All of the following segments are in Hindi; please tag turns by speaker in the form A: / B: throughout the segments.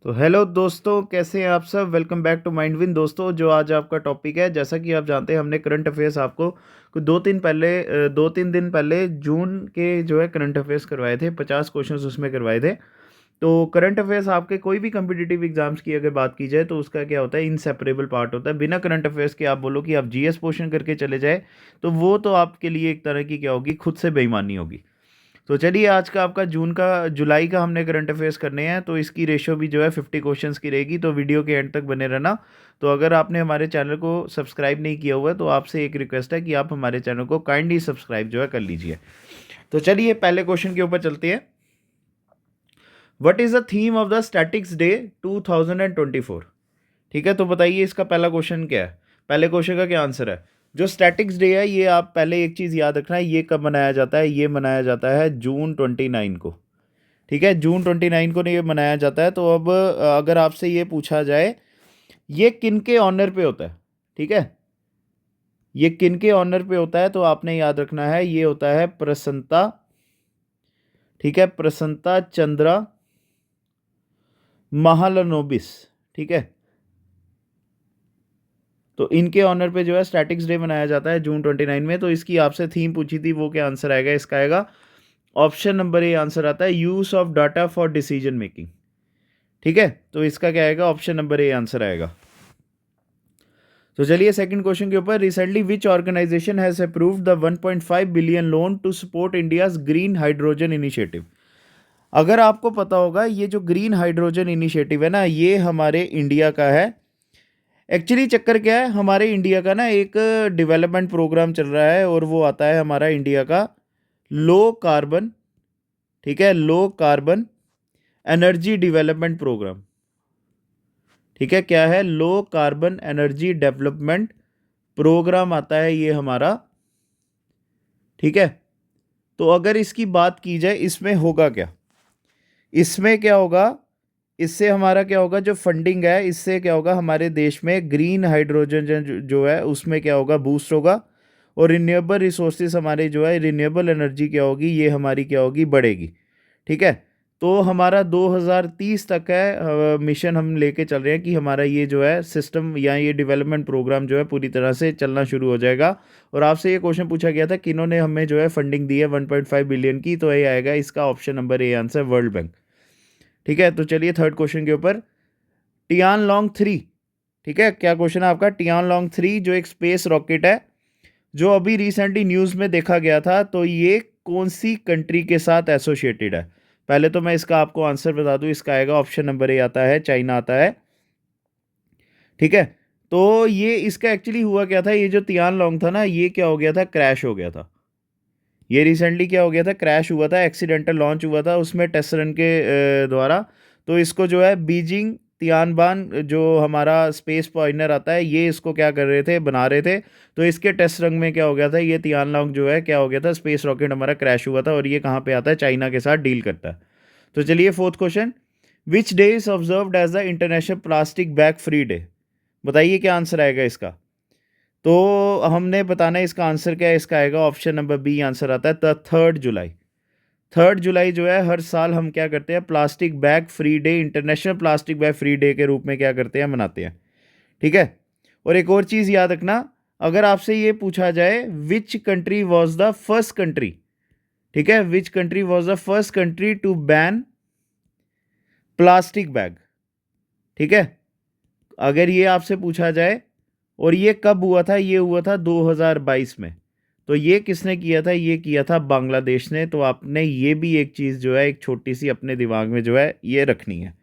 A: तो हेलो दोस्तों, कैसे हैं आप सब। Welcome back to Mindwin. दोस्तों, जो आज आपका टॉपिक है, जैसा कि आप जानते हैं, हमने करंट अफेयर्स आपको कुछ 2-3 दिन पहले जून के जो है करंट अफेयर्स करवाए थे। 50 क्वेश्चंस उसमें करवाए थे। तो करंट अफेयर्स आपके कोई भी कम्पिटिटिव एग्जाम्स की अगर बात की जाए तो उसका क्या होता है, इनसेपरेबल पार्ट होता है। बिना करंट अफेयर्स के आप बोलो कि आप जीएस पोर्शन करके चले जाए तो वो तो आपके लिए एक तरह की क्या होगी, खुद से बेईमानी होगी। तो चलिए, आज का आपका जुलाई का हमने करंट अफेयर्स करने हैं, तो इसकी रेशो भी जो है 50 क्वेश्चंस की रहेगी। तो वीडियो के एंड तक बने रहना। तो अगर आपने हमारे चैनल को सब्सक्राइब नहीं किया हुआ है तो आपसे एक रिक्वेस्ट है कि आप हमारे चैनल को काइंडली सब्सक्राइब जो है कर लीजिए। तो चलिए, पहले क्वेश्चन के ऊपर चलते हैं। What is the theme of the statics day 2024? ठीक है, तो बताइए इसका पहला क्वेश्चन क्या है। पहले क्वेश्चन का क्या आंसर है। जो स्टैटिक्स डे है, ये आप पहले एक चीज़ याद रखना है, ये कब मनाया जाता है। ये मनाया जाता है जून 29 को। ठीक है, जून 29 को ये मनाया जाता है। तो अब अगर आपसे ये पूछा जाए, ये किन के ऑनर पे होता है। ठीक है, ये किन के ऑनर पे होता है, तो आपने याद रखना है, ये होता है प्रसन्नता। ठीक है, प्रसन्नता चंद्रा महालनोबिस। ठीक है, तो इनके ऑनर पे जो है स्टैटिक्स डे मनाया जाता है जून 29 में। तो इसकी आपसे थीम पूछी थी, वो क्या आंसर आएगा। इसका आएगा ऑप्शन नंबर ए आंसर आता है, use of data for decision making. ठीक है, तो इसका क्या आएगा, ऑप्शन नंबर ए आंसर आएगा। तो चलिए, सेकंड क्वेश्चन के ऊपर। Recently which organisation has approved the 1.5 billion loan to support India's green hydrogen initiative? अगर आपको पता होगा, ये जो ग्रीन हाइड्रोजन इनिशिएटिव है ना, ये हमारे इंडिया का है। एक्चुअली चक्कर क्या है, हमारे इंडिया का ना एक डेवलपमेंट प्रोग्राम चल रहा है, और वो आता है हमारा इंडिया का लो कार्बन। ठीक है, low carbon energy development programme. ठीक है, क्या है, low carbon energy development programme आता है ये हमारा। ठीक है, तो अगर इसकी बात की जाए, इसमें होगा क्या, इसमें क्या होगा, इससे हमारा क्या होगा, जो फंडिंग है, इससे क्या होगा, हमारे देश में ग्रीन हाइड्रोजन जो है उसमें क्या होगा, बूस्ट होगा। और रिन्यूएबल रिसोर्सेज हमारे जो है, रिन्यूएबल एनर्जी क्या होगी, ये हमारी क्या होगी, बढ़ेगी। ठीक है, तो हमारा 2030 तक है मिशन हम लेके चल रहे हैं कि हमारा ये जो है सिस्टम या ये डेवलपमेंट प्रोग्राम जो है पूरी तरह से चलना शुरू हो जाएगा। और आपसे ये क्वेश्चन पूछा गया था, किन्होंने हमें जो है फंडिंग दी है 1.5 बिलियन की, तो ये आएगा इसका option number A answer, world bank. ठीक है, तो चलिए थर्ड क्वेश्चन के ऊपर। Tian long 3। ठीक है, क्या क्वेश्चन है आपका। टियान लॉन्ग 3 जो एक स्पेस रॉकेट है, जो अभी रिसेंटली न्यूज़ में देखा गया था, तो ये कौन सी कंट्री के साथ एसोसिएटेड है। पहले तो मैं इसका आपको आंसर बता दूं, इसका आएगा ऑप्शन नंबर ए आता है, चाइना आता है। ठीक है, तो ये इसका एक्चुअली हुआ क्या था, ये जो तियान लॉन्ग था ना, ये क्या हो गया था, क्रैश हो गया था। ये रिसेंटली क्या हो गया था, क्रैश हुआ था, एक्सीडेंटल लॉन्च हुआ था उसमें टेस्ट रन के द्वारा। तो इसको जो है बीजिंग तियानबान जो हमारा स्पेस पॉइंटर आता है, ये इसको क्या कर रहे थे, बना रहे थे। तो इसके टेस्ट रन में क्या हो गया था, ये तियानलॉन्ग जो है क्या हो गया था, स्पेस रॉकेट हमारा क्रैश हुआ था। और ये कहाँ पे आता है, चाइना के साथ डील करता है। तो चलिए fourth question. Which day is observed as the international plastic bag free day? बताइए क्या आंसर आएगा इसका। तो हमने बताना है इसका आंसर क्या है। इसका आएगा ऑप्शन नंबर बी आंसर आता है, 3 जुलाई। 3 जुलाई जो है, हर साल हम क्या करते हैं, plastic bag free day, international plastic bag free day के रूप में क्या करते हैं, मनाते हैं। ठीक है, और एक और चीज़ याद रखना, अगर आपसे ये पूछा जाए which country was the first country, ठीक है, which country was the first country to ban plastic bag. ठीक है, अगर ये आपसे पूछा जाए, और ये कब हुआ था, ये हुआ था 2022 में। तो ये किसने किया था, ये किया था बांग्लादेश ने। तो आपने ये भी एक चीज़ जो है, एक छोटी सी अपने दिमाग में जो है ये रखनी है।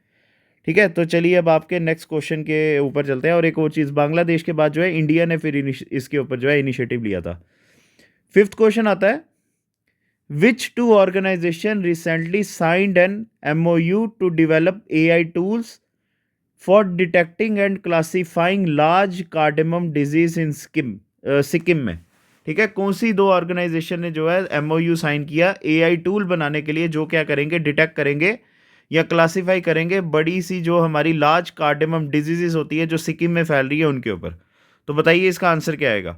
A: ठीक है, तो चलिए अब आपके नेक्स्ट क्वेश्चन के ऊपर चलते हैं। और एक और चीज़, बांग्लादेश के बाद जो है इंडिया ने फिर इसके ऊपर जो है इनिशिएटिव लिया था। फिफ्थ क्वेश्चन आता है, which two organisation recently signed an MOU to develop AI tools for detecting and classifying large cardamom disease in Sikkim में? ठीक है, कौन सी दो ऑर्गेनाइजेशन ने जो है MOU साइन किया AI टूल बनाने के लिए, जो क्या करेंगे, डिटेक्ट करेंगे या क्लासीफाई करेंगे बड़ी सी जो हमारी लार्ज कार्डेमम डिजीजेस होती है जो सिक्किम में फैल रही है उनके ऊपर। तो बताइए इसका आंसर क्या आएगा।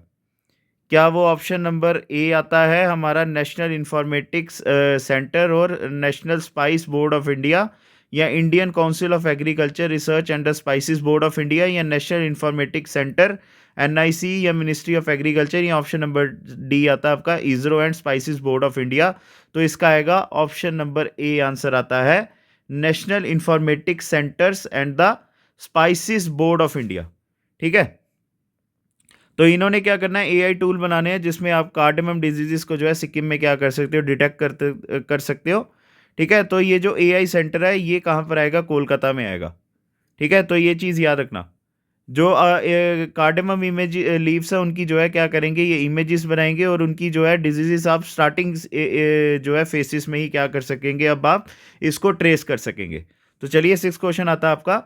A: क्या वो ऑप्शन नंबर ए आता है हमारा नेशनल इंफॉर्मेटिक्स सेंटर और National Spice Board of India, या Indian Council of Agriculture Research and the Spices Board of India, या नेशनल इंफॉर्मेटिक्स सेंटर NIC, या मिनिस्ट्री ऑफ एग्रीकल्चर, या ऑप्शन नंबर डी आता है आपका ISRO and Spices Board of India. तो इसका आएगा ऑप्शन नंबर ए आंसर आता है National Informatics Centres and the Spices Board of India. ठीक है, तो इन्होंने क्या करना है, AI टूल बनाने हैं जिसमें आप कार्डेमम डिजीजेस को जो है सिक्किम में क्या कर सकते हो, डिटेक्ट कर सकते हो। ठीक है, तो ये जो AI सेंटर है ये कहाँ पर आएगा, कोलकाता में आएगा। ठीक है, तो ये चीज़ याद रखना। जो कार्डेमम इमेज लीव्स है उनकी जो है क्या करेंगे, ये इमेजेस बनाएंगे और उनकी जो है डिजीजेस आप स्टार्टिंग जो है फेसिस में ही क्या कर सकेंगे, अब आप इसको ट्रेस कर सकेंगे। तो चलिए 6 क्वेश्चन आता है आपका।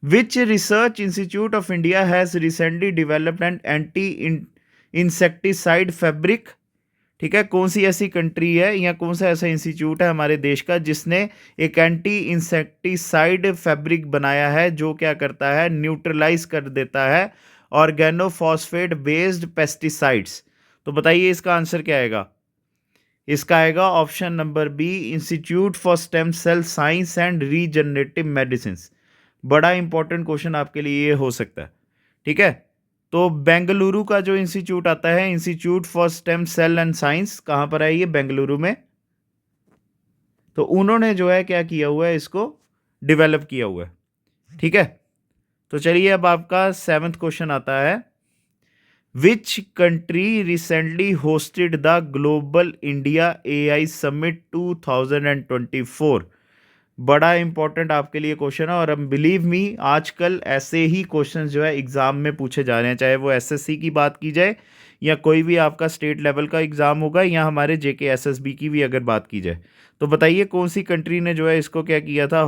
A: Which research institute of India has recently developed an anti-insecticide fabric? ठीक है, कौन सी ऐसी कंट्री है या कौन सा ऐसा इंस्टीट्यूट है हमारे देश का जिसने एक एंटी इंसेक्टिसाइड फैब्रिक बनाया है जो क्या करता है, न्यूट्रलाइज कर देता है ऑर्गेनोफॉस्फेट बेस्ड पेस्टिसाइड्स। तो बताइए इसका आंसर क्या आएगा। इसका आएगा option number B, institute for stem cell science and regenerative medicine. बड़ा इंपॉर्टेंट क्वेश्चन आपके लिए ये हो सकता है। ठीक है, तो बेंगलुरु का जो इंस्टीट्यूट आता है, institute for stem cell and science, कहाँ पर है ये, बेंगलुरु में। तो उन्होंने जो है क्या किया हुआ है, इसको डेवलप किया हुआ है। ठीक है, तो चलिए अब आपका 7th क्वेश्चन आता है। Which country recently hosted the global India AI summit 2024? बड़ा इंपॉर्टेंट आपके लिए क्वेश्चन है और अब बिलीव मी आजकल ऐसे ही क्वेश्चंस जो है एग्जाम में पूछे जा रहे हैं, चाहे वो SSC की बात की जाए या कोई भी आपका स्टेट लेवल का एग्जाम होगा या हमारे JK SSB की भी अगर बात की जाए। तो बताइए कौन सी कंट्री ने जो है इसको क्या किया था,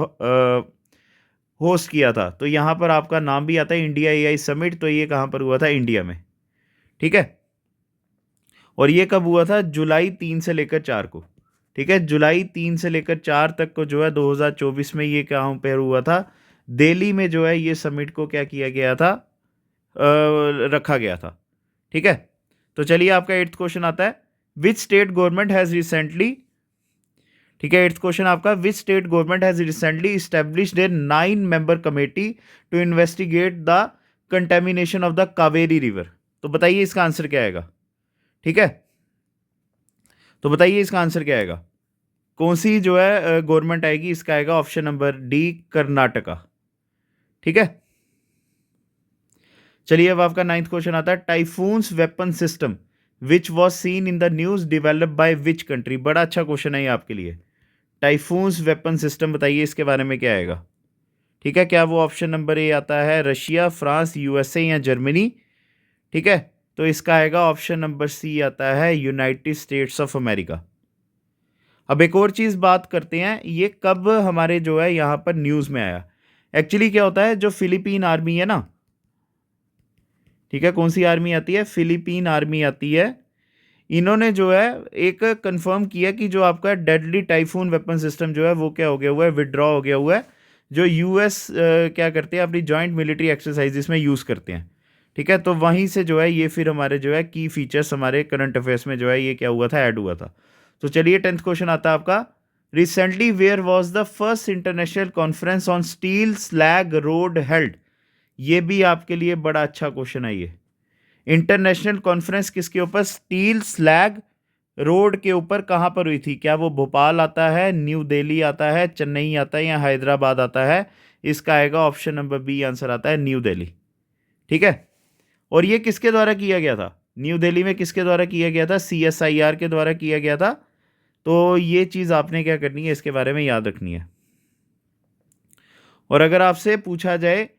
A: होस्ट किया था। तो यहाँ पर आपका नाम भी आता है इंडिया AI समिट, तो ये कहाँ पर हुआ था, इंडिया में। ठीक है, और ये कब हुआ था, जुलाई 3 से लेकर 4 को। ठीक है, जुलाई 3 से लेकर 4 तक को जो है 2024 में ये कहाँ पे हुआ था, दिल्ली में जो है ये समिट को क्या किया गया था, रखा गया था। ठीक है, तो चलिए आपका 8th क्वेश्चन आता है। Which state government has recently, ठीक है 8th क्वेश्चन आपका, which state government has recently established a 9 member committee to investigate the contamination of the Kaveri river. तो बताइए इसका आंसर क्या आएगा। ठीक है, तो बताइए इसका आंसर क्या आएगा, कौन सी जो है गवर्नमेंट आएगी। इसका आएगा ऑप्शन नंबर डी, कर्नाटका। ठीक है, चलिए अब आपका 9th क्वेश्चन आता है। Typhoons weapon system which was seen in the news develop by which country. बड़ा अच्छा क्वेश्चन है ये आपके लिए। टाइफून्स वेपन सिस्टम, बताइए इसके बारे में क्या आएगा। ठीक है, क्या वो ऑप्शन नंबर ए आता है रशिया, फ्रांस, USA या जर्मनी। ठीक है, तो इसका आएगा ऑप्शन नंबर सी आता है यूनाइटेड स्टेट्स ऑफ अमेरिका। अब एक और चीज़ बात करते हैं, ये कब हमारे जो है यहाँ पर न्यूज़ में आया। एक्चुअली क्या होता है, जो फिलीपीन आर्मी है ना, ठीक है, कौन सी आर्मी आती है, फिलीपीन आर्मी आती है। इन्होंने जो है एक कंफर्म किया कि जो आपका डेडली टाइफून वेपन सिस्टम जो है वो क्या हो गया हुआ है, विड्रॉ हो गया हुआ है, जो US क्या करते हैं अपनी जॉइंट मिलिट्री एक्सरसाइजेस में यूज़ करते हैं। ठीक है, तो वहीं से जो है ये फिर हमारे जो है की फीचर्स हमारे करंट अफेयर्स में जो है ये क्या हुआ था, ऐड हुआ था। तो चलिए 10th क्वेश्चन आता है आपका। Recently where was the first international conference on steel slag road held. ये भी आपके लिए बड़ा अच्छा क्वेश्चन है। ये इंटरनेशनल कॉन्फ्रेंस किसके ऊपर, स्टील स्लैग रोड के ऊपर कहाँ पर हुई थी। क्या वो भोपाल आता है, न्यू दिल्ली आता है, चेन्नई आता है या हैदराबाद आता है। इसका आएगा ऑप्शन नंबर बी आंसर आता है न्यू दिल्ली। ठीक है, और ये किसके द्वारा किया गया था, न्यू दिल्ली में किसके द्वारा किया गया था, CSIR के द्वारा किया गया था। तो ये चीज़ आपने क्या करनी है, इसके बारे में याद रखनी है। और अगर आपसे पूछा जाए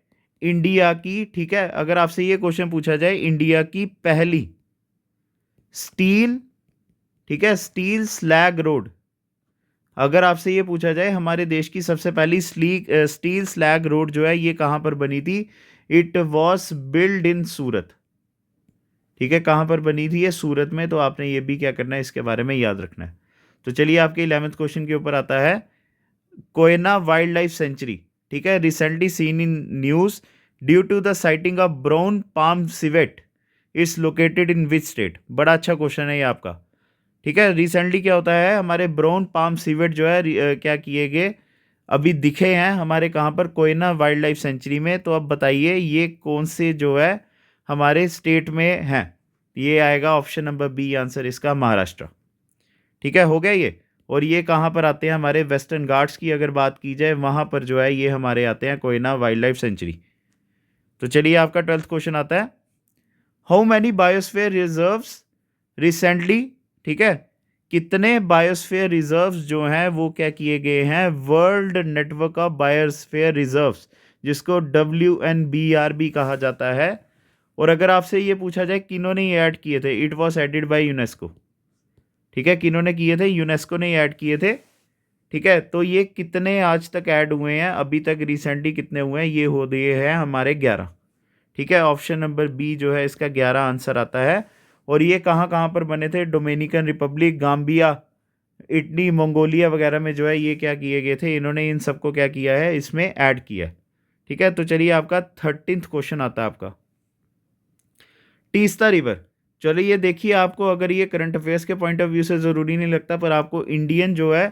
A: इंडिया की, ठीक है, अगर आपसे ये क्वेश्चन पूछा जाए इंडिया की पहली स्टील, ठीक है, स्टील स्लैग रोड, अगर आपसे ये पूछा जाए हमारे देश की सबसे पहली स्टील स्लैग रोड जो है ये कहाँ पर बनी थी, इट वॉज बिल्ड इन सूरत। ठीक है, कहाँ पर बनी थी ये, सूरत में। तो आपने ये भी क्या करना है, इसके बारे में याद रखना है। तो चलिए आपके 11th क्वेश्चन के ऊपर आता है। कोयना वाइल्ड लाइफ सेंचुरी, ठीक है, recently seen in news due to the sighting of brown palm civet, it's located in which state. बड़ा अच्छा क्वेश्चन है ये आपका। ठीक है, रिसेंटली क्या होता है, हमारे ब्राउन पाम सिवेट जो है क्या किए गए, अभी दिखे हैं हमारे कहाँ पर, कोयना वाइल्ड लाइफ सेंचुरी में। तो अब बताइए ये कौन से जो है हमारे स्टेट में हैं। ये आएगा ऑप्शन नंबर बी आंसर इसका, महाराष्ट्र। ठीक है, हो गया ये। और ये कहाँ पर आते हैं, हमारे वेस्टर्न घाट्स की अगर बात की जाए वहाँ पर जो है ये हमारे आते हैं कोयना वाइल्ड लाइफ सेंचुरी। तो चलिए आपका 12th क्वेश्चन आता है, how many biosphere reserves recently, ठीक है, कितने बायोस्फीयर रिजर्व्स जो हैं वो क्या किए गए हैं, world network of biosphere reserves, जिसको WNBRB कहा जाता है। और अगर आपसे ये पूछा जाए किन्होंने ये ऐड किए थे, it was added by UNESCO. ठीक है, किन्होंने किए थे, यूनेस्को ने ऐड किए थे। ठीक है, तो ये कितने आज तक ऐड हुए हैं, अभी तक रिसेंटली कितने हुए हैं, ये हो गए हैं हमारे 11। ठीक है, ऑप्शन नंबर बी जो है इसका 11 आंसर आता है। और ये कहाँ कहाँ पर बने थे, Dominican Republic, Gambia, Italy, Mongolia वगैरह में जो है ये क्या किए गए थे, इन्होंने इन सबको क्या किया है, इसमें ऐड किया। ठीक है, तो चलिए आपका 13th क्वेश्चन आता है आपका, तीस्ता रिवर। चलो ये देखिए, आपको अगर ये करंट अफेयर्स के पॉइंट ऑफ व्यू से ज़रूरी नहीं लगता, पर आपको इंडियन जो है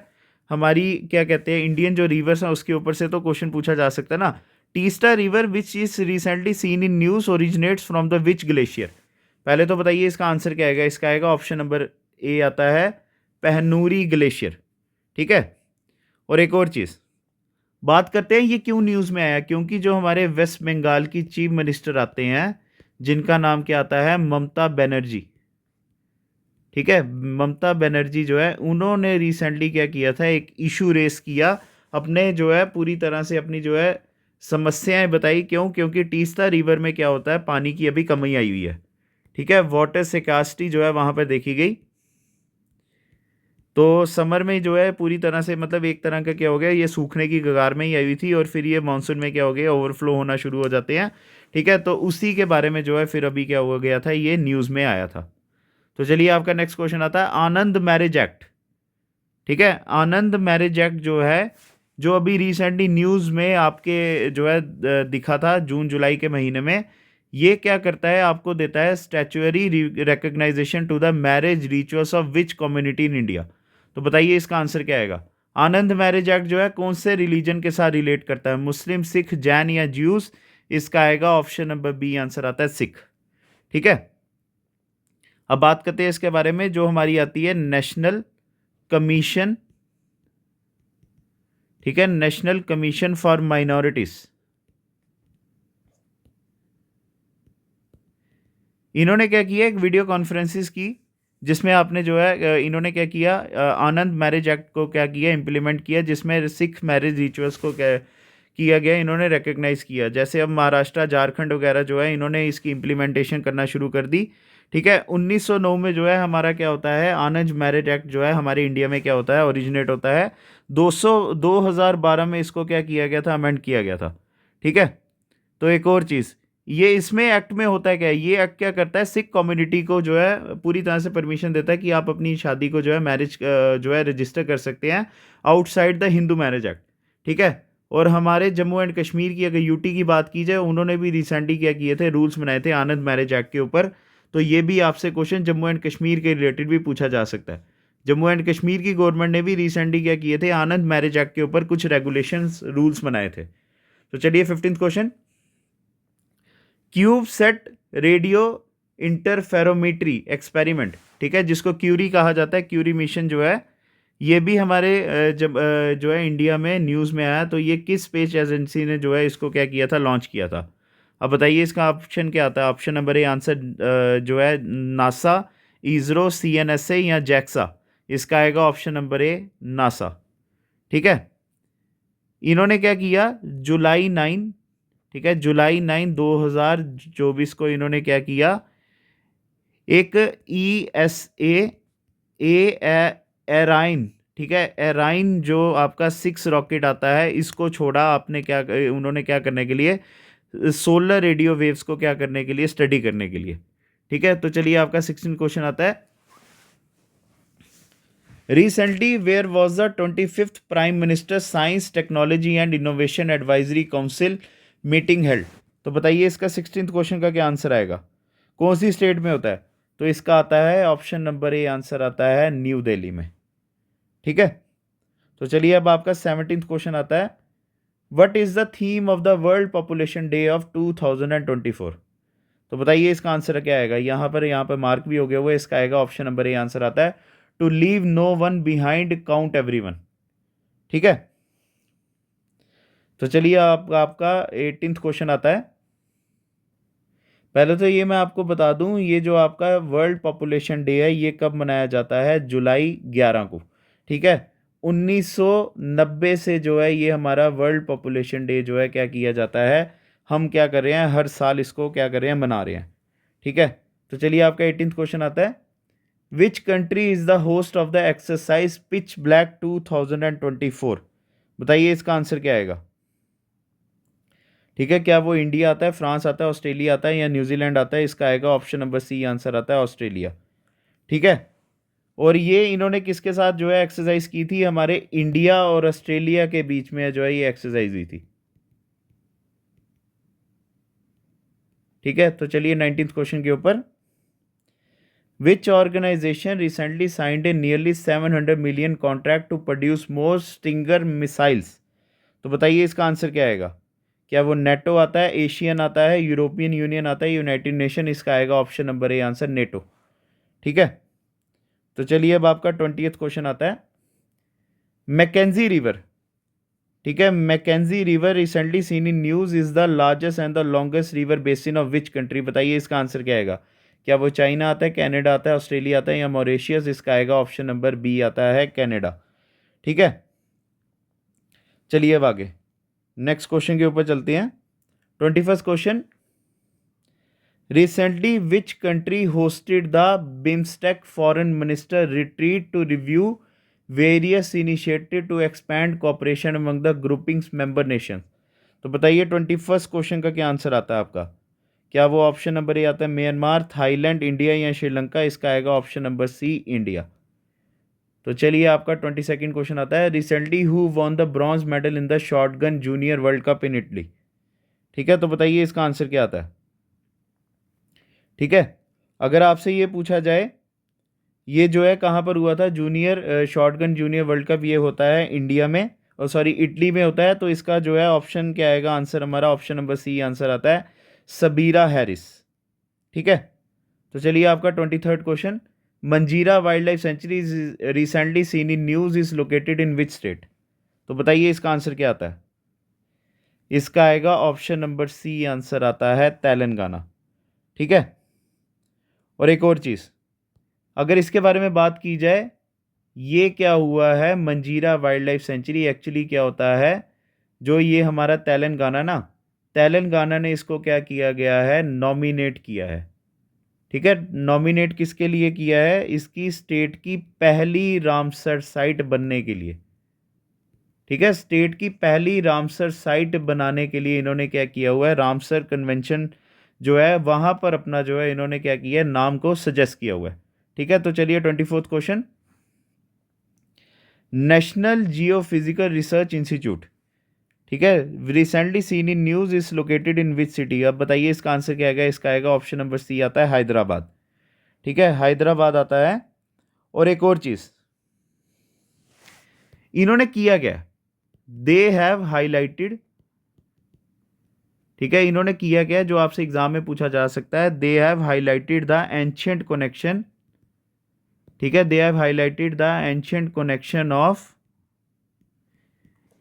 A: हमारी क्या कहते हैं, इंडियन जो रिवर्स हैं उसके ऊपर से तो क्वेश्चन पूछा जा सकता है ना। Teesta river which is recently seen in news originates from the which glacier. पहले तो बताइए इसका आंसर क्या आएगा, इसका आएगा ऑप्शन नंबर ए आता है, पहनूरी ग्लेशियर। ठीक है, और एक और चीज़ बात करते हैं, ये क्यों न्यूज़ में आया, क्योंकि जो हमारे वेस्ट बंगाल की चीफ मिनिस्टर आते हैं जिनका नाम क्या आता है, ममता बनर्जी। ठीक है, ममता बनर्जी जो है उन्होंने रिसेंटली क्या किया था, एक इशू रेस किया, अपने जो है पूरी तरह से अपनी जो है समस्याएं बताई। क्यों, क्योंकि तीस्ता रिवर में क्या होता है, पानी की अभी कमी आई हुई है। ठीक है, वाटर सिकासिटी जो है वहाँ पर देखी गई। तो समर में जो है पूरी तरह से मतलब एक तरह का क्या हो गया, ये सूखने की कगार में ही आई हुई थी, और फिर ये मानसून में क्या हो गया, ओवरफ्लो होना शुरू हो जाते हैं। ठीक है, तो उसी के बारे में जो है फिर अभी क्या हो गया था, ये न्यूज़ में आया था। तो चलिए आपका नेक्स्ट क्वेश्चन आता है, आनंद मैरिज एक्ट। ठीक है, आनंद मैरिज एक्ट जो है, जो अभी रिसेंटली न्यूज़ में आपके जो है दिखा था जून जुलाई के महीने में, ये क्या करता है, आपको देता है statutory recognition to the marriage rituals of which community in India. तो बताइए इसका आंसर क्या आएगा। आनंद मैरिज एक्ट जो है कौन से रिलीजन के साथ रिलेट करता है, मुस्लिम, सिख, जैन या ज्यूस। इसका आएगा ऑप्शन नंबर बी आंसर आता है, सिख। ठीक है, अब बात करते हैं इसके बारे में, जो हमारी आती है नेशनल कमीशन। ठीक है, नेशनल कमीशन फॉर माइनॉरिटीज, इन्होंने क्या किया, एक वीडियो कॉन्फ्रेंसिस की, जिसमें आपने जो है इन्होंने क्या किया, आनंद मैरिज एक्ट को क्या किया, इम्प्लीमेंट किया, जिसमें सिख मैरिज रिचुअल्स को क्या किया गया, इन्होंने रिकग्नाइज किया। जैसे अब महाराष्ट्र, झारखंड वगैरह जो है इन्होंने इसकी इम्प्लीमेंटेशन करना शुरू कर दी। ठीक है, 1909 में जो है हमारा क्या होता है, आनंद मैरिज एक्ट जो है हमारे इंडिया में क्या होता है, ओरिजिनेट होता है। 2012 में इसको क्या किया गया था, अमेंड किया गया था। ठीक है, तो एक और चीज़, ये इसमें एक्ट में होता है क्या, ये एक्ट क्या करता है, सिख कम्युनिटी को जो है पूरी तरह से परमिशन देता है कि आप अपनी शादी को जो है मैरिज जो है रजिस्टर कर सकते हैं outside the Hindu marriage act. ठीक है, और हमारे जम्मू एंड कश्मीर की अगर यूटी की बात की जाए, उन्होंने भी रिसेंटली क्या किए थे, रूल्स बनाए थे आनंद मैरिज एक्ट के ऊपर। तो ये भी आपसे क्वेश्चन जम्मू एंड कश्मीर के रिलेटेड भी पूछा जा सकता है। जम्मू एंड कश्मीर की गवर्नमेंट ने भी रिसेंटली क्या किए थे, आनंद मैरिज एक्ट के ऊपर कुछ रेगुलेशंस रूल्स बनाए थे। तो चलिए 15th question, CubeSat radio interferometry experiment. ठीक है, जिसको क्यूरी कहा जाता है, क्यूरी मिशन जो है ये भी हमारे जब जो है इंडिया में न्यूज़ में आया। तो ये किस स्पेस एजेंसी ने जो है इसको क्या किया था, लॉन्च किया था। अब बताइए इसका ऑप्शन क्या आता है, ऑप्शन नंबर ए आंसर जो है नासा, इसरो, CNSA या जैक्सा। इसका आएगा ऑप्शन नंबर ए, नासा। ठीक है, इन्होंने क्या किया, जुलाई 9, ठीक है, जुलाई 9 2024 को इन्होंने क्या किया, एक ESA एराइन, ठीक है, एराइन जो आपका 6 रॉकेट आता है, इसको छोड़ा आपने क्या, उन्होंने क्या करने के लिए, सोलर रेडियो वेव्स को क्या करने के लिए, स्टडी करने के लिए। ठीक है, तो चलिए आपका 16 क्वेश्चन आता है, recently where was the 25th prime minister science technology and innovation advisory council meeting held. तो बताइए इसका 16th क्वेश्चन का क्या आंसर आएगा, कौन सी स्टेट में होता है। तो इसका आता है ऑप्शन नंबर ए आंसर आता है, न्यू दिल्ली में। ठीक है, तो चलिए अब आपका 17th क्वेश्चन आता है, what is the theme of the world population day of 2024? तो बताइए इसका आंसर क्या आएगा। यहाँ पर मार्क भी हो गया हुआ है, इसका आएगा ऑप्शन नंबर ए आंसर आता है, to leave no one behind, count everyone. ठीक है, तो चलिए आपका 18th क्वेश्चन आता है। पहले तो ये मैं आपको बता दूं, ये जो आपका वर्ल्ड पॉपुलेशन डे है ये कब मनाया जाता है, जुलाई 11 को। ठीक है, 1990 से जो है ये हमारा वर्ल्ड पॉपुलेशन डे जो है क्या किया जाता है, हम क्या कर रहे हैं, हर साल इसको क्या कर रहे हैं, मना रहे हैं। ठीक है, तो चलिए आपका 18th क्वेश्चन आता है, which country is the host of the exercise pitch black 2024? बताइए इसका आंसर क्या आएगा। ठीक है, क्या वो इंडिया आता है, फ्रांस आता है, ऑस्ट्रेलिया आता है या न्यूजीलैंड आता है? इसका आएगा ऑप्शन नंबर सी आंसर आता है, ऑस्ट्रेलिया। ठीक है, और ये इन्होंने किसके साथ जो है एक्सरसाइज की थी, हमारे इंडिया और ऑस्ट्रेलिया के बीच में जो है ये एक्सरसाइज हुई थी। ठीक है, तो चलिए 19th क्वेश्चन के ऊपर, which organisation recently signed a nearly 700 million contract to produce more Stinger missiles? तो बताइए इसका आंसर क्या आएगा। क्या वो नेटो आता है, एशियन आता है, यूरोपियन यूनियन आता है, यूनाइटेड नेशन? इसका आएगा option number A answer, NATO. ठीक है, तो चलिए अब आपका 20th क्वेश्चन आता है, मैकेंजी रिवर। ठीक है, Mackenzie river recently seen in news is the largest and the longest river basin of which country? बताइए इसका आंसर क्या आएगा। क्या वो चाइना आता है, कनाडा आता है, ऑस्ट्रेलिया आता है या मॉरिशियस? इसका आएगा ऑप्शन नंबर बी आता है, कनाडा। ठीक है, चलिए अब आगे नेक्स्ट क्वेश्चन के ऊपर चलते हैं। 21st question, recently which country hosted the BIMSTEC foreign minister retreat to review various initiative to expand cooperation among the groupings member nation? तो बताइए 21st क्वेश्चन का क्या आंसर आता है आपका। क्या वो ऑप्शन नंबर ए आता है, म्यांमार, थाईलैंड, इंडिया या श्रीलंका? इसका आएगा ऑप्शन नंबर सी, इंडिया। तो चलिए आपका 22nd क्वेश्चन आता है, recently who won the bronze medal in the shotgun junior world cup in Italy? ठीक है, तो बताइए इसका आंसर क्या आता है। ठीक है, अगर आपसे ये पूछा जाए ये जो है कहाँ पर हुआ था, junior shotgun junior world cup ये होता है इंडिया में, और सॉरी इटली में होता है, तो इसका जो है ऑप्शन क्या आएगा, आंसर हमारा ऑप्शन नंबर सी आंसर आता है, सबीरा हैरिस। ठीक है, तो चलिए आपका 23rd क्वेश्चन, मंजीरा wild life sanctuary recently seen in news is located in which state? तो बताइए इसका आंसर क्या आता है। इसका आएगा ऑप्शन नंबर सी आंसर आता है, तेलंगाना। ठीक है, और एक और चीज़ अगर इसके बारे में बात की जाए, ये क्या हुआ है, मंजीरा वाइल्ड लाइफ सेंचुरी एक्चुअली क्या होता है, जो ये हमारा तेलंगाना ना, तेलंगाना ने इसको क्या किया गया है, नॉमिनेट किया है। ठीक है, नॉमिनेट किसके लिए किया है, इसकी स्टेट की पहली रामसर साइट बनने के लिए। ठीक है, स्टेट की पहली रामसर साइट बनाने के लिए इन्होंने क्या किया हुआ है, रामसर कन्वेंशन जो है वहाँ पर अपना जो है इन्होंने क्या किया है, नाम को सजेस्ट किया हुआ है। ठीक है, तो चलिए 24th question, national geophysical research institute, ठीक है, recently seen in news is located in which city? अब बताइए इसका आंसर क्या आएगा। इसका आएगा ऑप्शन नंबर सी आता है, हैदराबाद। ठीक है, हैदराबाद आता है। और एक और चीज इन्होंने किया क्या, दे हैव हाईलाइटेड, ठीक है, इन्होंने किया क्या जो आपसे एग्जाम में पूछा जा सकता है, they have highlighted the ancient connection. ठीक है, they have highlighted the ancient connection of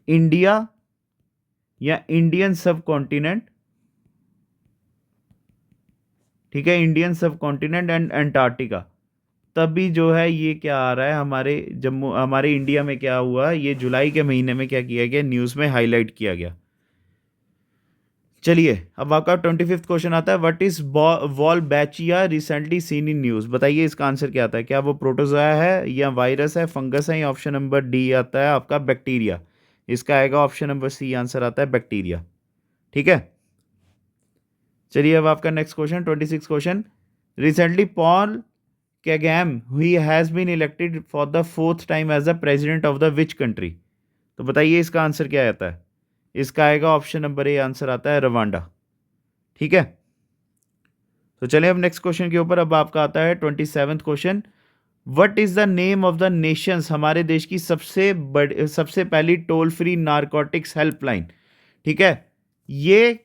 A: India या इंडियन सब कॉन्टिनेंट। ठीक है, इंडियन सब कॉन्टिनेंट एंड अंटार्कटिका। तभी जो है ये क्या आ रहा है, हमारे जम्मू, हमारे इंडिया में क्या हुआ, ये जुलाई के महीने में क्या किया गया, न्यूज़ में हाईलाइट किया गया। चलिए अब आपका 25th क्वेश्चन आता है, what is Wolbachia recently seen in news? बताइए इसका आंसर क्या आता है। क्या वो प्रोटोजोआ है या वायरस है, फंगस है या ऑप्शन नंबर डी आता है आपका बैक्टीरिया? इसका आएगा ऑप्शन नंबर सी आंसर आता है, बैक्टीरिया। ठीक है, चलिए अब आपका next question 26 question, recently Paul Kagame he has been elected for the 4th time as the president of the which country? तो बताइए इसका आंसर क्या आता है। इसका आएगा ऑप्शन नंबर ए आंसर आता है, रवांडा। ठीक है, तो चलिए अब नेक्स्ट क्वेश्चन के ऊपर। अब आपका आता है 27th question, what is the name of the Nations, हमारे देश की सबसे पहली टोल फ्री नारकोटिक्स हेल्पलाइन, ठीक है, ये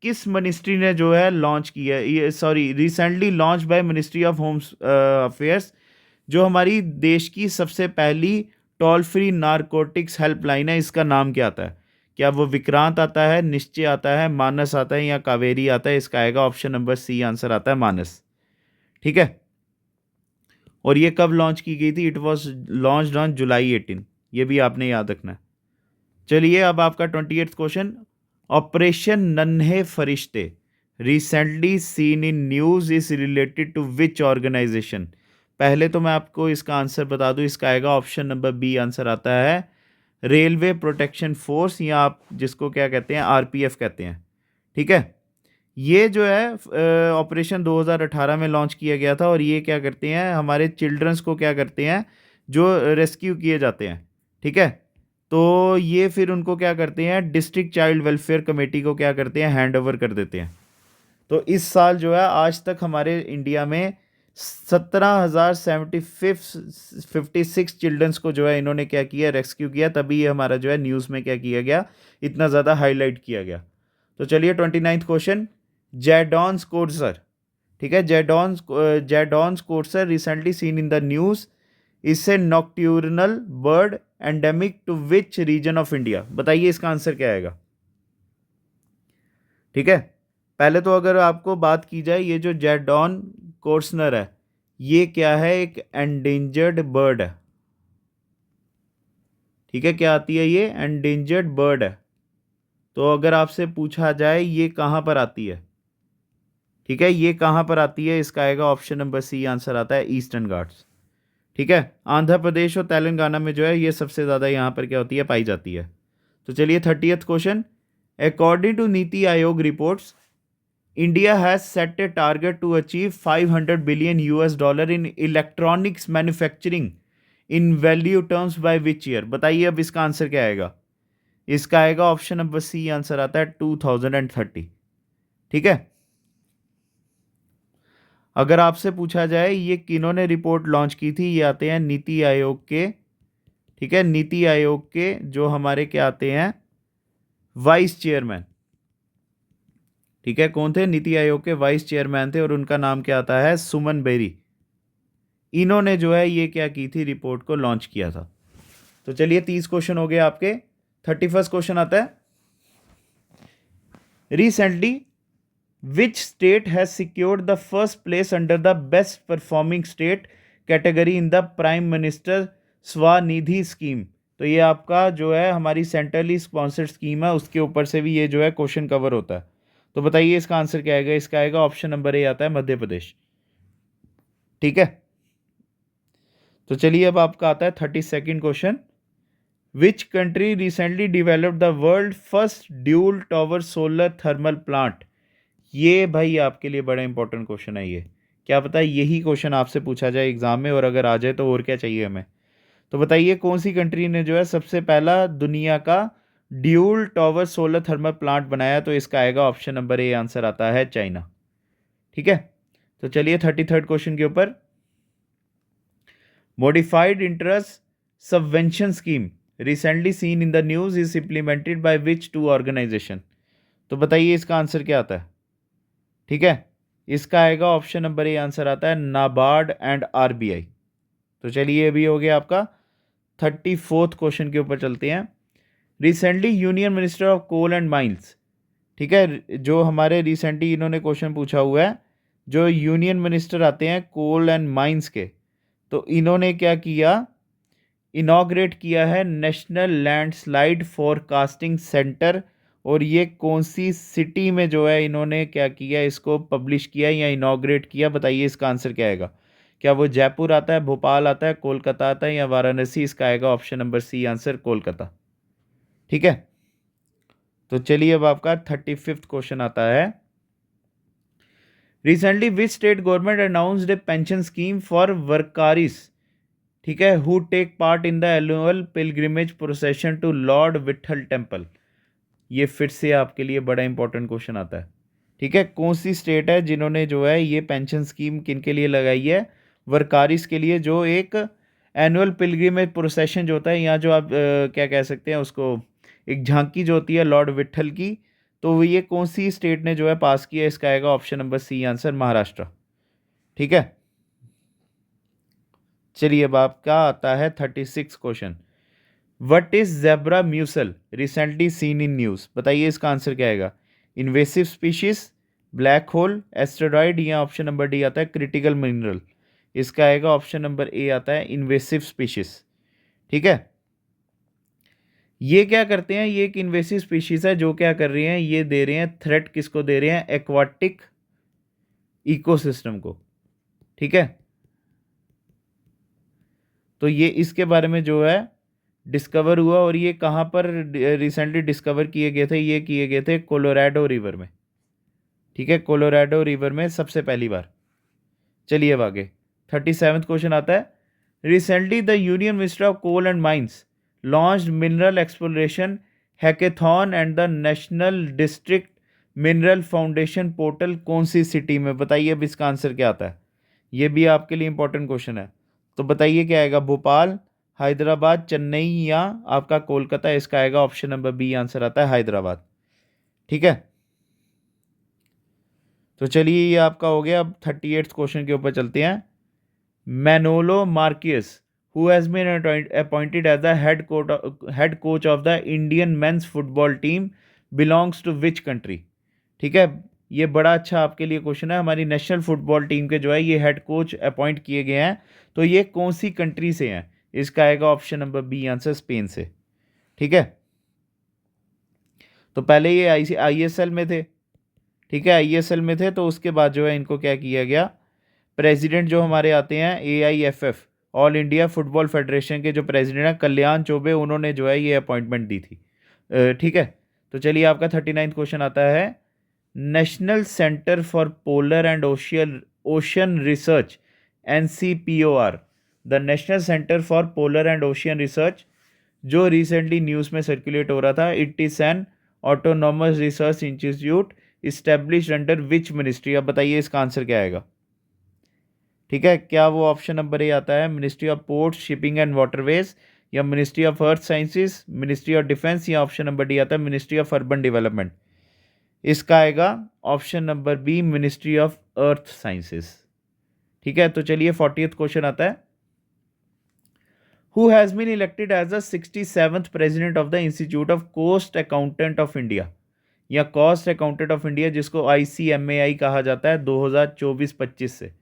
A: किस मिनिस्ट्री ने जो है लॉन्च किया है, ये sorry recently launch by ministry of home affairs, जो हमारी देश की सबसे पहली टोल फ्री नारकोटिक्स हेल्पलाइन है, इसका नाम क्या आता है? क्या वो विक्रांत आता है, निश्चय आता है, मानस आता है या कावेरी आता है? इसका आएगा ऑप्शन नंबर सी, आंसर आता है मानस, ठीक है। और ये कब लॉन्च की गई थी? It was launched on July 18, ये भी आपने याद रखना है। चलिए अब आपका 28th question, operation Nanhe Farishte recently seen in news is related to which organisation? पहले तो मैं आपको इसका आंसर बता दूं, इसका आएगा ऑप्शन नंबर बी, आंसर आता है रेलवे प्रोटेक्शन फोर्स, या आप जिसको क्या कहते हैं आरपीएफ कहते हैं, ठीक है। ये जो है ऑपरेशन 2018 में लॉन्च किया गया था, और ये क्या करते हैं, हमारे चिल्ड्रंस को क्या करते हैं, जो रेस्क्यू किए जाते हैं, ठीक है, तो ये फिर उनको क्या करते हैं, डिस्ट्रिक्ट चाइल्ड वेलफेयर कमेटी को क्या करते हैं, हैंड ओवर कर देते हैं। तो इस साल जो है आज तक हमारे इंडिया में 17,056 चिल्ड्रंस को जो है इन्होंने क्या किया, रेस्क्यू किया, तभी ये हमारा जो है न्यूज़ में क्या किया गया, इतना ज़्यादा हाईलाइट किया गया। तो चलिए 29th क्वेश्चन, जैडॉन स्कोर्सर, ठीक है, Jerdon's courser recently seen in the news is a nocturnal bird endemic to which region of India? बताइए इसका आंसर क्या आएगा, ठीक है। पहले तो अगर आपको बात की जाए, ये जो जैडॉन कोर्सनर है, ये क्या है, एक एंडेंजर्ड बर्ड है, ठीक है, क्या आती है ये, एंडेंजर्ड बर्ड है। तो अगर आपसे पूछा जाए ये कहाँ पर आती है, ठीक है, ये कहाँ पर आती है, इसका आएगा ऑप्शन नंबर सी, आंसर आता है ईस्टर्न घाट्स, ठीक है। आंध्र प्रदेश और तेलंगाना में जो है ये सबसे ज़्यादा यहाँ पर क्या होती है, पाई जाती है। तो चलिए 30th question, according to NITI Aayog reports, India has set a target to achieve $500 billion in electronics manufacturing in value terms by which year? बताइए अब इसका आंसर क्या आएगा? इसका आएगा ऑप्शन नंबर सी, आंसर आता है 2030, ठीक है। अगर आपसे पूछा जाए ये किन्होंने रिपोर्ट लॉन्च की थी, ये आते हैं नीति आयोग के, ठीक है, नीति आयोग के जो हमारे क्या आते हैं, वाइस चेयरमैन, ठीक है, कौन थे, नीति आयोग के वाइस चेयरमैन थे, और उनका नाम क्या आता है, सुमन बेरी। इन्होंने जो है ये क्या की थी, रिपोर्ट को लॉन्च किया था। तो चलिए 30 क्वेश्चन हो गए आपके। 31st क्वेश्चन आता है, recently which state has secured the first place under the best performing state category in the prime minister Svanidhi scheme? तो ये आपका जो है हमारी सेंट्रली स्पॉन्सर्ड स्कीम है, उसके ऊपर से भी ये जो है क्वेश्चन कवर होता है। तो बताइए इसका आंसर क्या आएगा? इसका आएगा ऑप्शन नंबर ए, आता है मध्य प्रदेश, ठीक है। तो चलिए अब आपका आता है 32nd question, which country recently developed the world first dual tower solar thermal plant? ये भाई आपके लिए बड़ा इंपॉर्टेंट क्वेश्चन है ये, क्या पता है यही क्वेश्चन आपसे पूछा जाए एग्जाम में, और अगर आ जाए तो और क्या चाहिए हमें। तो बताइए कौन सी कंट्री ने जो है सबसे पहला दुनिया का dual tower solar thermal plant बनाया? तो इसका आएगा ऑप्शन नंबर ए, आंसर आता है चाइना, ठीक है। तो चलिए 33rd क्वेश्चन के ऊपर, modified interest subvention scheme recently seen in the news is implemented by which two organisation? तो बताइए इसका आंसर क्या आता है, ठीक है। इसका आएगा ऑप्शन नंबर ए, आंसर आता है नाबार्ड एंड आरबीआई। तो चलिए अभी हो गया आपका। 34th क्वेश्चन के ऊपर चलते हैं, recently union minister of coal and mines, ठीक है, जो हमारे रिसेंटली इन्होंने क्वेश्चन पूछा हुआ है, जो यूनियन मिनिस्टर आते हैं कोल एंड माइंस के, तो इन्होंने क्या किया, इनॉग्रेट किया है नेशनल लैंडस्लाइड फोरकास्टिंग सेंटर, और ये कौन सी सिटी में जो है इन्होंने क्या किया, इसको पब्लिश किया या इनॉग्रेट किया? बताइए इसका आंसर क्या आएगा? क्या वो जयपुर आता है, भोपाल आता है, कोलकाता आता है या वाराणसी? इसका आएगा option number C, answer Kolkata, ठीक है। तो चलिए अब आपका 35th क्वेश्चन आता है, recently which state government announced a pension scheme for Warkaris, ठीक है, who take part in the annual pilgrimage procession to lord Vitthal temple? ये फिर से आपके लिए बड़ा इंपॉर्टेंट क्वेश्चन आता है, ठीक है। कौन सी स्टेट है जिन्होंने जो है ये पेंशन स्कीम किन के लिए लगाई है, वर्कारिस के लिए, जो एक एनुअल पिलग्रिमेज प्रोसेशन जो होता है, या जो आप क्या कह सकते हैं उसको, एक झांकी जो होती है लॉर्ड विट्ठल की, तो वो ये कौन सी स्टेट ने जो है पास किया? इसका आएगा option number C answer, Maharashtra. ठीक है, चलिए अब आपका आता है 36 question. What is zebra mussel recently seen in news? बताइए इसका आंसर क्या आएगा? Invasive species, black hole, asteroid, या ऑप्शन नंबर डी आता है क्रिटिकल मिनरल? इसका आएगा ऑप्शन नंबर ए आता है इन्वेसिव स्पीशीज। ठीक है, ये क्या करते हैं? ये एक इन्वेसिव स्पीशीज है जो क्या कर रही हैं, ये दे रहे हैं थ्रेट, किसको दे रहे हैं? एक्वाटिक इकोसिस्टम को। ठीक है, तो ये इसके बारे में जो है डिस्कवर हुआ, और ये कहाँ पर रिसेंटली डिस्कवर किए गए थे? ये किए गए थे कोलोराडो रिवर में। ठीक है, कोलोराडो रिवर में सबसे पहली बार। चलिए अब आगे 37th क्वेश्चन आता है। Recently the union minister of coal and mines launched mineral exploration hackathon and the national district mineral foundation portal कौन सी सिटी में? बताइए अब इसका आंसर क्या आता है? ये भी आपके लिए इंपॉर्टेंट क्वेश्चन है, तो बताइए क्या आएगा? भोपाल, हैदराबाद, चेन्नई, या आपका कोलकाता? इसका आएगा ऑप्शन नंबर बी आंसर आता है हैदराबाद। ठीक है, तो चलिए ये आपका हो गया। अब 38th क्वेश्चन के ऊपर चलते हैं। Manolo Marquez who has been appointed as the head coach of the Indian men's football team belongs to which country? ठीक है, ये बड़ा अच्छा आपके लिए क्वेश्चन है। हमारी नेशनल फुटबॉल टीम के जो है ये हेड कोच अपॉइंट किए गए हैं, तो ये कौन सी कंट्री से हैं? इसका आएगा option number B answer, Spain से। ठीक है, तो पहले ये ISL में थे। ठीक है, ISL में थे, तो उसके बाद जो है इनको क्या किया गया? प्रेसिडेंट जो हमारे आते हैं AIFF, all India football federation के जो प्रेसिडेंट हैं कल्याण चौबे, उन्होंने जो है ये अपॉइंटमेंट दी थी। ठीक है, तो चलिए आपका 39th क्वेश्चन आता है। National centre for polar and ocean research NCPOR, the national centre for polar and ocean research, जो रिसेंटली न्यूज़ में सर्कुलेट हो रहा था, it is an autonomous research institute established under which ministry? अब बताइए इसका आंसर क्या आएगा? ठीक है, क्या वो ऑप्शन नंबर ए आता है ministry of ports, shipping and waterways, या ministry of earth sciences, ministry of defence, या ऑप्शन नंबर डी आता है मिनिस्ट्री ऑफ अर्बन डेवलपमेंट? इसका आएगा option number B, ministry of earth sciences. ठीक है, तो चलिए 40th क्वेश्चन आता है। Who has been elected as the 67th president of the institute of cost accountant of India, या कॉस्ट अकाउंटेंट ऑफ इंडिया, जिसको ICMAI कहा जाता है 2024-25 से?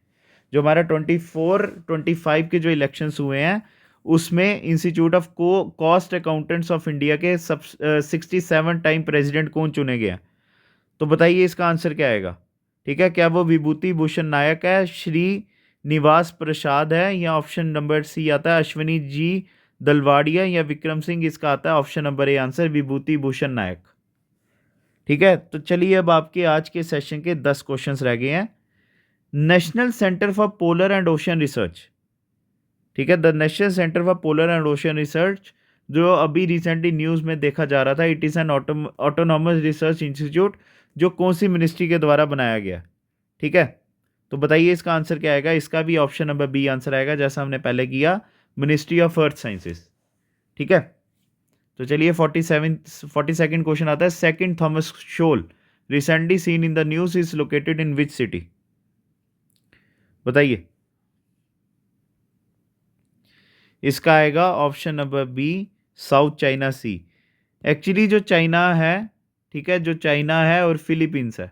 A: जो हमारा 24-25 के जो इलेक्शंस हुए हैं उसमें institute of cost accountants of India के 67 टाइम प्रेसिडेंट कौन चुने गए हैं? तो बताइए इसका आंसर क्या आएगा? ठीक है, क्या वो विभूति भूषण नायक है, श्री निवास प्रसाद है, या ऑप्शन नंबर सी आता है अश्विनी जी दलवाड़िया, या विक्रम सिंह? इसका आता है option number A answer, Vibhuti Bhushan नायक। ठीक है, तो चलिए अब आपके आज के सेशन के 10 क्वेश्चंस रह गए हैं। National centre for polar and ocean research, ठीक है, the national centre for polar and ocean research, जो अभी रिसेंटली न्यूज़ में देखा जा रहा था, it is an autonomous research institute, जो कौन सी मिनिस्ट्री के द्वारा बनाया गया? ठीक है, तो बताइए इसका आंसर क्या आएगा? इसका भी ऑप्शन नंबर बी आंसर आएगा, जैसा हमने पहले किया, मिनिस्ट्री ऑफ अर्थ साइंसेज। ठीक है, तो चलिए 42nd क्वेश्चन आता है। Second Thomas shoal recently seen in the news is located in which city? बताइए, इसका आएगा option number B, South China Sea. Actually जो चाइना है, ठीक है, जो चाइना है और फिलीपींस है,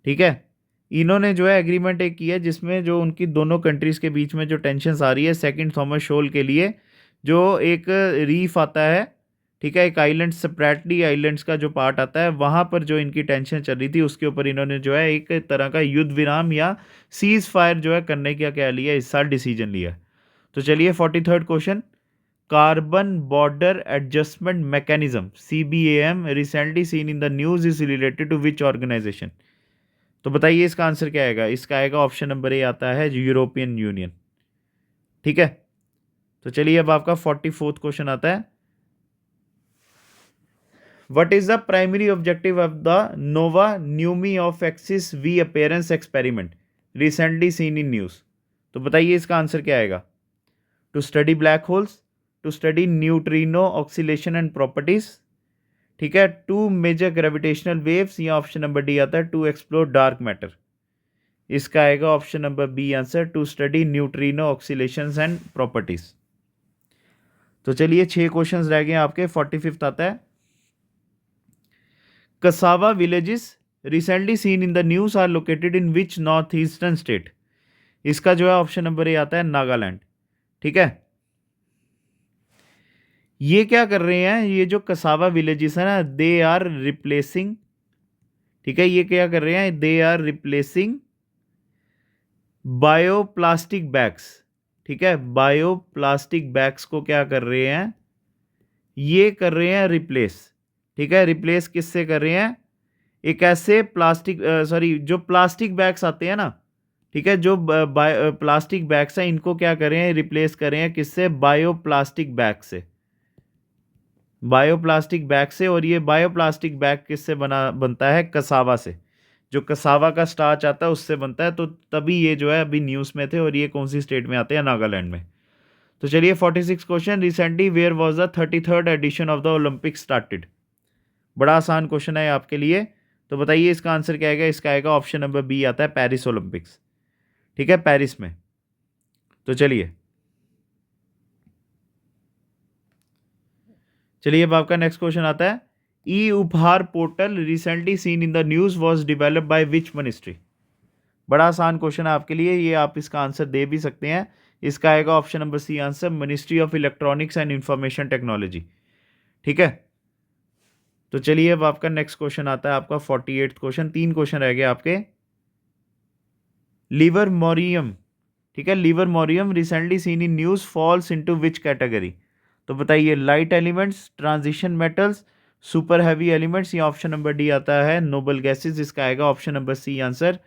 A: ठीक है, इन्होंने जो है एग्रीमेंट एक किया जिसमें जो उनकी दोनों कंट्रीज़ के बीच में जो टेंशन आ रही है सेकंड थॉमस शोल के लिए, जो एक रीफ आता है, ठीक है, एक आइलैंड, सेपरेटली आइलैंड्स का जो पार्ट आता है, वहाँ पर जो इनकी टेंशन चल रही थी उसके ऊपर इन्होंने जो है एक तरह का युद्ध विराम या सीज फायर जो है करने का क्या लिया, इस साल डिसीजन लिया। तो चलिए 43rd question. Carbon border adjustment mechanism CBAM recently seen in the news is related to which organisation? तो बताइए इसका आंसर क्या आएगा? इसका आएगा ऑप्शन नंबर ए आता है यूरोपियन यूनियन। ठीक है, तो चलिए अब आपका 44th क्वेश्चन आता है। What is the primary objective of the NOvA NuMI off axis v appearance experiment recently seen in news. तो बताइए इसका आंसर क्या आएगा? To study black holes, to study neutrino oscillation and properties, ठीक है, टू मेजर ग्रेविटेशनल वेव्स, या ऑप्शन नंबर डी आता है टू एक्सप्लोर डार्क मैटर। इसका आएगा option number B answer, to study neutrino oscillations and properties. तो चलिए 6 क्वेश्चंस रह गए आपके। 45th आता है, cassava villages recently seen in the news are located in which north eastern state. इसका जो है ऑप्शन नंबर ए आता है नागालैंड। ठीक है, ये क्या कर रहे हैं, ये जो कसावा विलेजेस है ना, दे आर रिप्लेसिंग, ठीक है, ये क्या कर रहे हैं, they are replacing bioplastic bags. ठीक है, बायोप्लास्टिक बैग्स को क्या कर रहे हैं, ये कर रहे हैं रिप्लेस। ठीक है, रिप्लेस किससे कर रहे हैं, एक ऐसे प्लास्टिक जो प्लास्टिक बैग्स आते हैं ना, ठीक है, जो प्लास्टिक बैग्स हैं, इनको क्या कर रहे हैं, रिप्लेस कर रहे हैं किससे, बायोप्लास्टिक बैग से, बायोप्लास्टिक बैग से। और ये बायोप्लास्टिक बैग किससे बनता है, कसावा से, जो कसावा का स्टार्च आता है उससे बनता है। तो तभी ये जो है अभी न्यूज़ में थे, और ये कौन सी स्टेट में आते हैं, नागालैंड में। तो चलिए 46 question, recently where was the 33rd edition of the Olympic started. बड़ा आसान क्वेश्चन है आपके लिए। तो बताइए इसका आंसर क्या आएगा? इसका आएगा ऑप्शन नंबर बी आता है पेरिस ओलंपिक्स। ठीक है, पेरिस में। तो चलिए अब आपका नेक्स्ट क्वेश्चन आता है, ई उपहार portal recently seen in the news was developed by which ministry. बड़ा आसान क्वेश्चन है आपके लिए, ये आप इसका आंसर दे भी सकते हैं। इसका आएगा option number C answer, ministry of electronics and information technology. ठीक है, तो चलिए अब आपका नेक्स्ट क्वेश्चन आता है आपका 48th क्वेश्चन। 3 क्वेश्चन रह गए आपके। लीवर मोरियम, ठीक है, livermorium recently seen in news falls into which category. तो बताइए, light elements, transition metals, super heavy elements, या ऑप्शन नंबर डी आता है नोबल गैसेस। इसका आएगा option number C answer,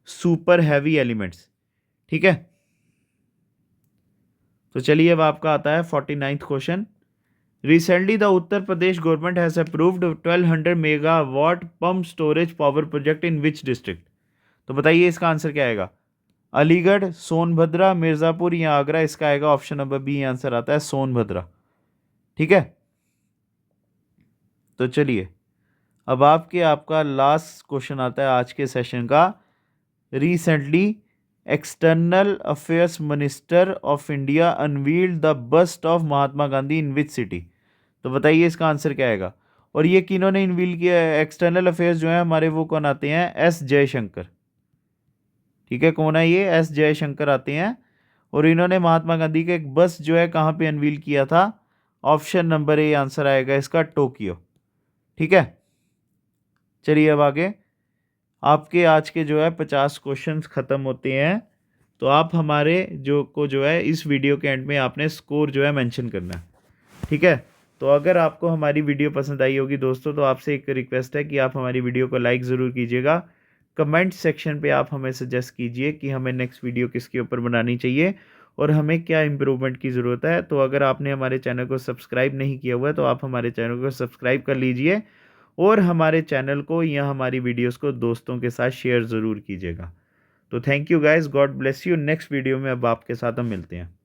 A: super heavy elements. ठीक है, तो चलिए अब आपका आता है 49th question. Recently the Uttar Pradesh government has approved 1200 megawatt pump storage power project in which district. तो बताइए इसका आंसर क्या आएगा, अलीगढ़, सोनभद्रा, मिर्ज़ापुर, या आगरा। इसका आएगा ऑप्शन नंबर बी आंसर आता है सोनभद्रा। ठीक है, तो चलिए अब आपका लास्ट क्वेश्चन आता है आज के सेशन का। Recently external affairs minister of India unveiled the bust of Mahatma Gandhi in which city. तो बताइए इसका आंसर क्या आएगा? और ये किन्होंने इनवील किया है? एक्सटर्नल अफेयर्स जो है हमारे, वो कौन आते हैं, एस जयशंकर। ठीक है, कौन है ये, एस जयशंकर आते हैं। और इन्होंने महात्मा गांधी का एक बस जो है कहाँ पे अनवील किया था? ऑप्शन नंबर ए आंसर आएगा इसका, टोक्यो। ठीक है, चलिए अब आगे आपके आज के जो है 50 क्वेश्चंस ख़त्म होते हैं। तो आप हमारे जो है इस वीडियो के एंड में आपने स्कोर जो है मेंशन करना है। ठीक है, तो अगर आपको हमारी वीडियो पसंद आई होगी दोस्तों, तो आपसे एक रिक्वेस्ट है कि आप हमारी वीडियो को लाइक ज़रूर कीजिएगा। कमेंट सेक्शन पे आप हमें सजेस्ट कीजिए कि हमें नेक्स्ट वीडियो किसके ऊपर बनानी चाहिए और हमें क्या इम्प्रूवमेंट की ज़रूरत है। तो अगर आपने हमारे चैनल को सब्सक्राइब नहीं किया हुआ है तो आप हमारे चैनल को सब्सक्राइब कर लीजिए, और हमारे चैनल को या हमारी वीडियोस को दोस्तों के साथ शेयर ज़रूर कीजिएगा। तो thank you guys, God bless you. Next video में अब आपके साथ हम मिलते हैं।